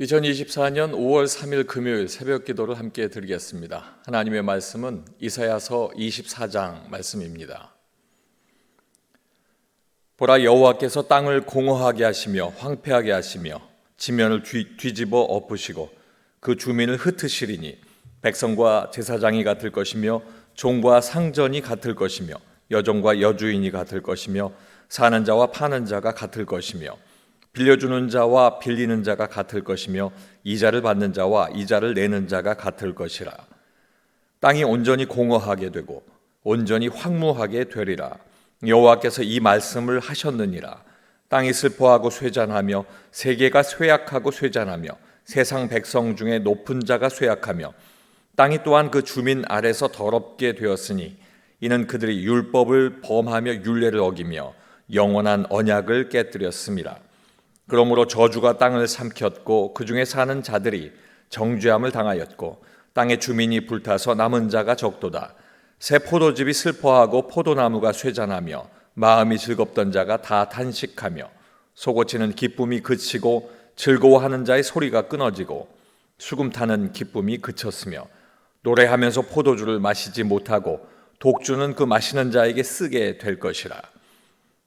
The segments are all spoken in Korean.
2024년 5월 3일 금요일 새벽 기도를 함께 드리겠습니다. 하나님의 말씀은 이사야서 24장 말씀입니다. 보라, 여호와께서 땅을 공허하게 하시며 황폐하게 하시며 지면을 뒤집어 엎으시고 그 주민을 흩으시리니 백성과 제사장이 같을 것이며 종과 상전이 같을 것이며 여종과 여주인이 같을 것이며 사는 자와 파는 자가 같을 것이며 빌려주는 자와 빌리는 자가 같을 것이며 이자를 받는 자와 이자를 내는 자가 같을 것이라. 땅이 온전히 공허하게 되고 온전히 황무하게 되리라. 여호와께서 이 말씀을 하셨느니라. 땅이 슬퍼하고 쇠잔하며 세계가 쇠약하고 쇠잔하며 세상 백성 중에 높은 자가 쇠약하며 땅이 또한 그 주민 아래서 더럽게 되었으니 이는 그들이 율법을 범하며 율례를 어기며 영원한 언약을 깨뜨렸음이라. 그러므로 저주가 땅을 삼켰고 그 중에 사는 자들이 정죄함을 당하였고 땅의 주민이 불타서 남은 자가 적도다. 새 포도즙이 슬퍼하고 포도나무가 쇠잔하며 마음이 즐겁던 자가 다 탄식하며 속고치는 기쁨이 그치고 즐거워하는 자의 소리가 끊어지고 수금 타는 기쁨이 그쳤으며 노래하면서 포도주를 마시지 못하고 독주는 그 마시는 자에게 쓰게 될 것이라.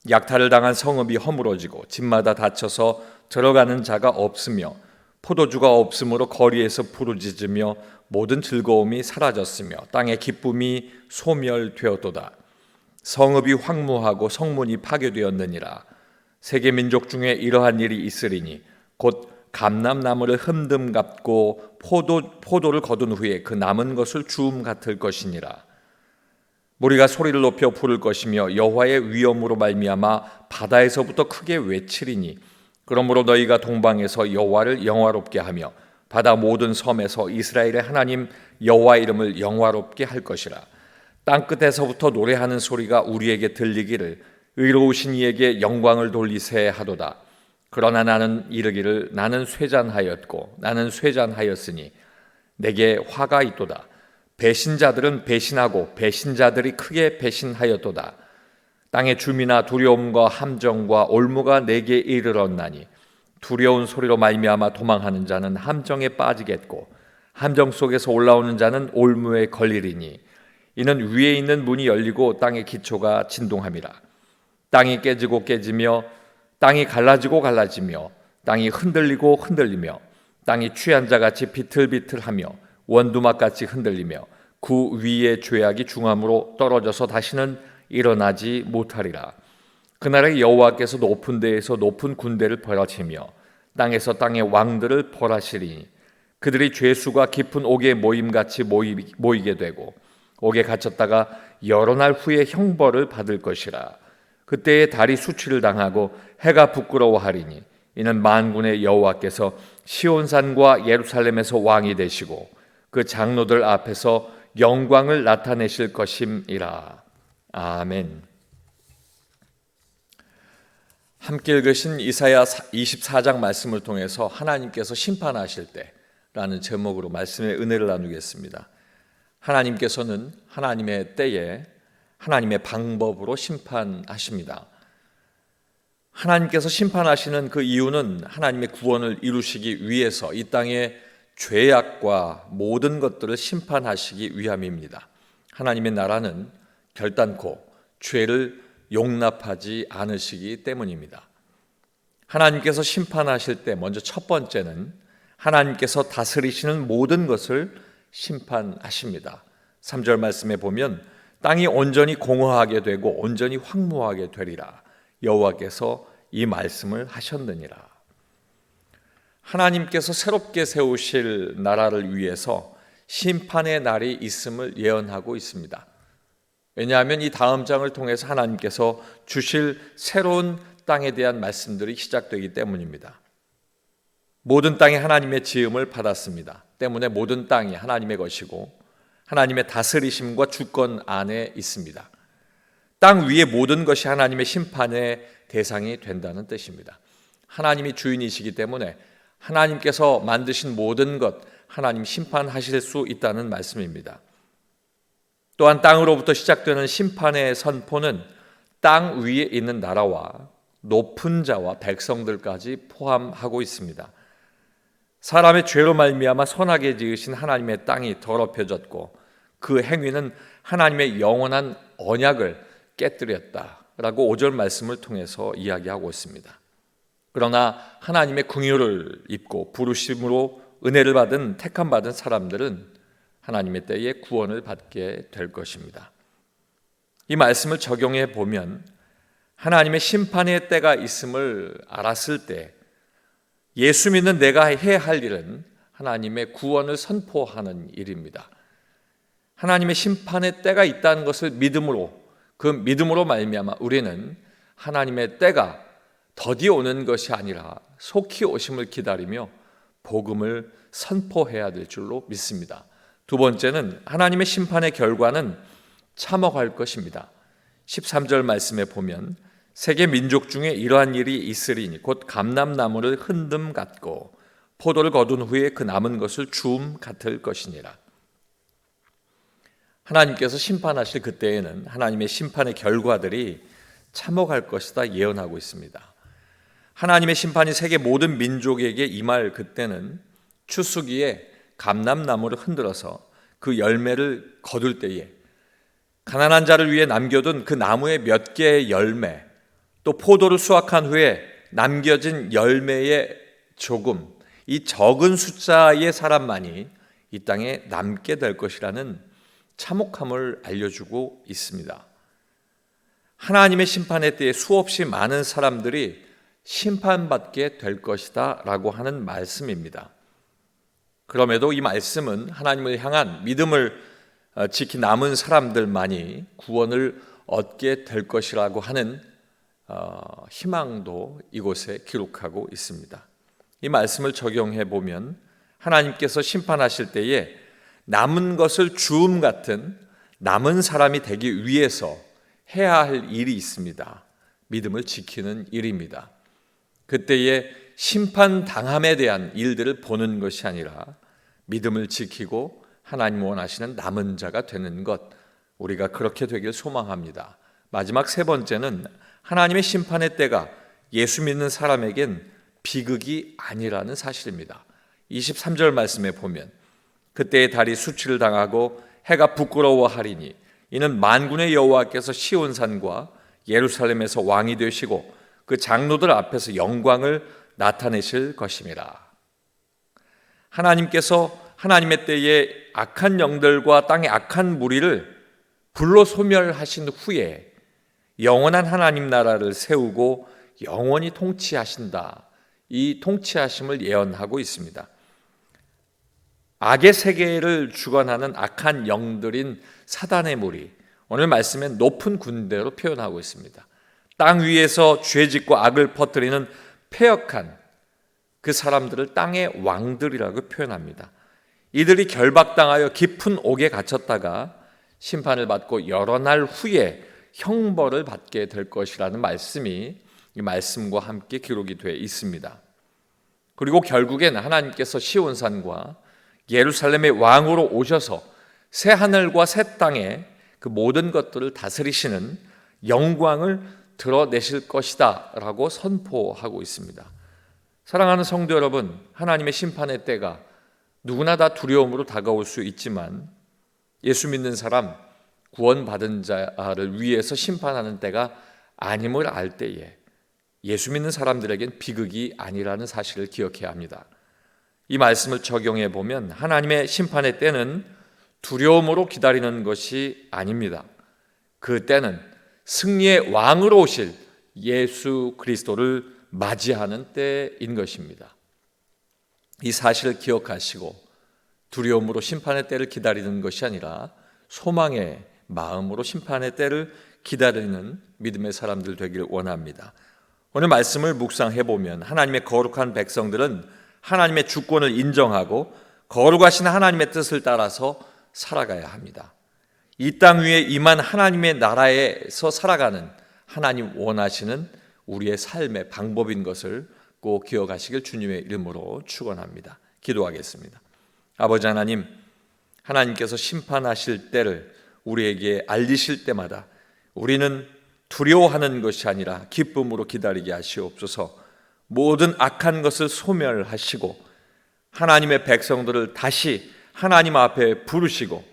약탈을 당한 성읍이 허물어지고 집마다 닫혀서 들어가는 자가 없으며 포도주가 없으므로 거리에서 부르짖으며 모든 즐거움이 사라졌으며 땅의 기쁨이 소멸되었도다. 성읍이 황무하고 성문이 파괴되었느니라. 세계 민족 중에 이러한 일이 있으리니 곧 감람나무를 흠듬 갚고 포도를 거둔 후에 그 남은 것을 주움 같을 것이니라. 무리가 소리를 높여 부를 것이며 여호와의 위엄으로 말미암아 바다에서부터 크게 외치리니 그러므로 너희가 동방에서 여호와를 영화롭게 하며 바다 모든 섬에서 이스라엘의 하나님 여호와 이름을 영화롭게 할 것이라. 땅끝에서부터 노래하는 소리가 우리에게 들리기를 의로우신 이에게 영광을 돌리세 하도다. 그러나 나는 이르기를 나는 쇠잔하였고 나는 쇠잔하였으니 내게 화가 있도다. 배신자들은 배신하고 배신자들이 크게 배신하였도다. 땅의 주민아, 두려움과 함정과 올무가 내게 이르렀나니 두려운 소리로 말미암아 도망하는 자는 함정에 빠지겠고 함정 속에서 올라오는 자는 올무에 걸리리니 이는 위에 있는 문이 열리고 땅의 기초가 진동함이라. 땅이 깨지고 깨지며 땅이 갈라지고 갈라지며 땅이 흔들리고 흔들리며 땅이 취한 자같이 비틀비틀하며 원두막같이 흔들리며 그 위에 죄악이 중함으로 떨어져서 다시는 일어나지 못하리라. 그날에 여호와께서 높은 데에서 높은 군대를 벌하시며 땅에서 땅의 왕들을 벌하시리니 그들이 죄수가 깊은 옥에 모임같이 모이게 되고 옥에 갇혔다가 여러 날 후에 형벌을 받을 것이라. 그때에 달이 수치를 당하고 해가 부끄러워하리니 이는 만군의 여호와께서 시온산과 예루살렘에서 왕이 되시고 그 장로들 앞에서 영광을 나타내실 것임이라. 아멘. 함께 읽으신 이사야 24장 말씀을 통해서 하나님께서 심판하실 때라는 제목으로 말씀의 은혜를 나누겠습니다. 하나님께서는 하나님의 때에 하나님의 방법으로 심판하십니다. 하나님께서 심판하시는 그 이유는 하나님의 구원을 이루시기 위해서 이 땅에 죄악과 모든 것들을 심판하시기 위함입니다. 하나님의 나라는 결단코 죄를 용납하지 않으시기 때문입니다. 하나님께서 심판하실 때 먼저 첫 번째는 하나님께서 다스리시는 모든 것을 심판하십니다. 3절 말씀에 보면 땅이 온전히 공허하게 되고 온전히 황무하게 되리라. 여호와께서 이 말씀을 하셨느니라. 하나님께서 새롭게 세우실 나라를 위해서 심판의 날이 있음을 예언하고 있습니다. 왜냐하면 이 다음 장을 통해서 하나님께서 주실 새로운 땅에 대한 말씀들이 시작되기 때문입니다. 모든 땅이 하나님의 지음을 받았습니다. 때문에 모든 땅이 하나님의 것이고 하나님의 다스리심과 주권 안에 있습니다. 땅 위의 모든 것이 하나님의 심판의 대상이 된다는 뜻입니다. 하나님이 주인이시기 때문에 하나님께서 만드신 모든 것 하나님 심판하실 수 있다는 말씀입니다. 또한 땅으로부터 시작되는 심판의 선포는 땅 위에 있는 나라와 높은 자와 백성들까지 포함하고 있습니다. 사람의 죄로 말미암아 선하게 지으신 하나님의 땅이 더럽혀졌고 그 행위는 하나님의 영원한 언약을 깨뜨렸다라고 5절 말씀을 통해서 이야기하고 있습니다. 그러나 하나님의 긍휼을 입고 부르심으로 은혜를 받은 택함 받은 사람들은 하나님의 때에 구원을 받게 될 것입니다. 이 말씀을 적용해 보면 하나님의 심판의 때가 있음을 알았을 때 예수 믿는 내가 해야 할 일은 하나님의 구원을 선포하는 일입니다. 하나님의 심판의 때가 있다는 것을 믿음으로, 그 믿음으로 말미암아 우리는 하나님의 때가 더디 오는 것이 아니라 속히 오심을 기다리며 복음을 선포해야 될 줄로 믿습니다. 두 번째는 하나님의 심판의 결과는 참혹할 것입니다. 13절 말씀에 보면 세계 민족 중에 이러한 일이 있으리니 곧 감람나무를 흔듦 같고 포도를 거둔 후에 그 남은 것을 주움 같을 것이니라. 하나님께서 심판하실 그때에는 하나님의 심판의 결과들이 참혹할 것이다 예언하고 있습니다. 하나님의 심판이 세계 모든 민족에게 임할 그때는 추수기에 감람나무를 흔들어서 그 열매를 거둘 때에 가난한 자를 위해 남겨둔 그 나무의 몇 개의 열매, 또 포도를 수확한 후에 남겨진 열매의 조금, 이 적은 숫자의 사람만이 이 땅에 남게 될 것이라는 참혹함을 알려주고 있습니다. 하나님의 심판의 때에 수없이 많은 사람들이 심판받게 될 것이다 라고 하는 말씀입니다. 그럼에도 이 말씀은 하나님을 향한 믿음을 지키 남은 사람들만이 구원을 얻게 될 것이라고 하는 희망도 이곳에 기록하고 있습니다. 이 말씀을 적용해 보면 하나님께서 심판하실 때에 남은 것을 주움 같은 남은 사람이 되기 위해서 해야 할 일이 있습니다. 믿음을 지키는 일입니다. 그때에 심판당함에 대한 일들을 보는 것이 아니라 믿음을 지키고 하나님 원하시는 남은 자가 되는 것, 우리가 그렇게 되길 소망합니다. 마지막 세 번째는 하나님의 심판의 때가 예수 믿는 사람에겐 비극이 아니라는 사실입니다. 23절 말씀에 보면 그때의 달이 수치를 당하고 해가 부끄러워하리니 이는 만군의 여호와께서 시온산과 예루살렘에서 왕이 되시고 그 장로들 앞에서 영광을 나타내실 것임이라. 하나님께서 하나님의 때에 악한 영들과 땅의 악한 무리를 불로 소멸하신 후에 영원한 하나님 나라를 세우고 영원히 통치하신다. 이 통치하심을 예언하고 있습니다. 악의 세계를 주관하는 악한 영들인 사단의 무리, 오늘 말씀엔 높은 군대로 표현하고 있습니다. 땅 위에서 죄짓고 악을 퍼뜨리는 패역한 그 사람들을 땅의 왕들이라고 표현합니다. 이들이 결박당하여 깊은 옥에 갇혔다가 심판을 받고 여러 날 후에 형벌을 받게 될 것이라는 말씀이 이 말씀과 함께 기록이 되어 있습니다. 그리고 결국엔 하나님께서 시온산과 예루살렘의 왕으로 오셔서 새 하늘과 새 땅에 그 모든 것들을 다스리시는 영광을 드러내실 것이다 라고 선포하고 있습니다. 사랑하는 성도 여러분, 하나님의 심판의 때가 누구나 다 두려움으로 다가올 수 있지만 예수 믿는 사람, 구원받은 자를 위해서 심판하는 때가 아님을 알 때에 예수 믿는 사람들에겐 비극이 아니라는 사실을 기억해야 합니다. 이 말씀을 적용해 보면 하나님의 심판의 때는 두려움으로 기다리는 것이 아닙니다. 그 때는 승리의 왕으로 오실 예수 그리스도를 맞이하는 때인 것입니다. 이 사실을 기억하시고 두려움으로 심판의 때를 기다리는 것이 아니라 소망의 마음으로 심판의 때를 기다리는 믿음의 사람들 되길 원합니다. 오늘 말씀을 묵상해 보면 하나님의 거룩한 백성들은 하나님의 주권을 인정하고 거룩하신 하나님의 뜻을 따라서 살아가야 합니다. 이 땅 위에 임한 하나님의 나라에서 살아가는 하나님 원하시는 우리의 삶의 방법인 것을 꼭 기억하시길 주님의 이름으로 축원합니다. 기도하겠습니다. 아버지 하나님, 하나님께서 심판하실 때를 우리에게 알리실 때마다 우리는 두려워하는 것이 아니라 기쁨으로 기다리게 하시옵소서. 모든 악한 것을 소멸하시고 하나님의 백성들을 다시 하나님 앞에 부르시고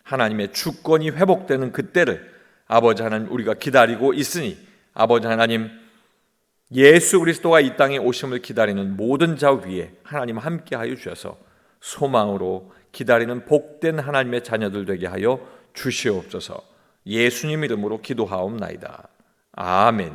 하나님의 주권이 회복되는 그때를 아버지 하나님 우리가 기다리고 있으니 아버지 하나님 예수 그리스도가 이 땅에 오심을 기다리는 모든 자 위에 하나님 함께하여 주셔서 소망으로 기다리는 복된 하나님의 자녀들 되게 하여 주시옵소서. 예수님 이름으로 기도하옵나이다. 아멘.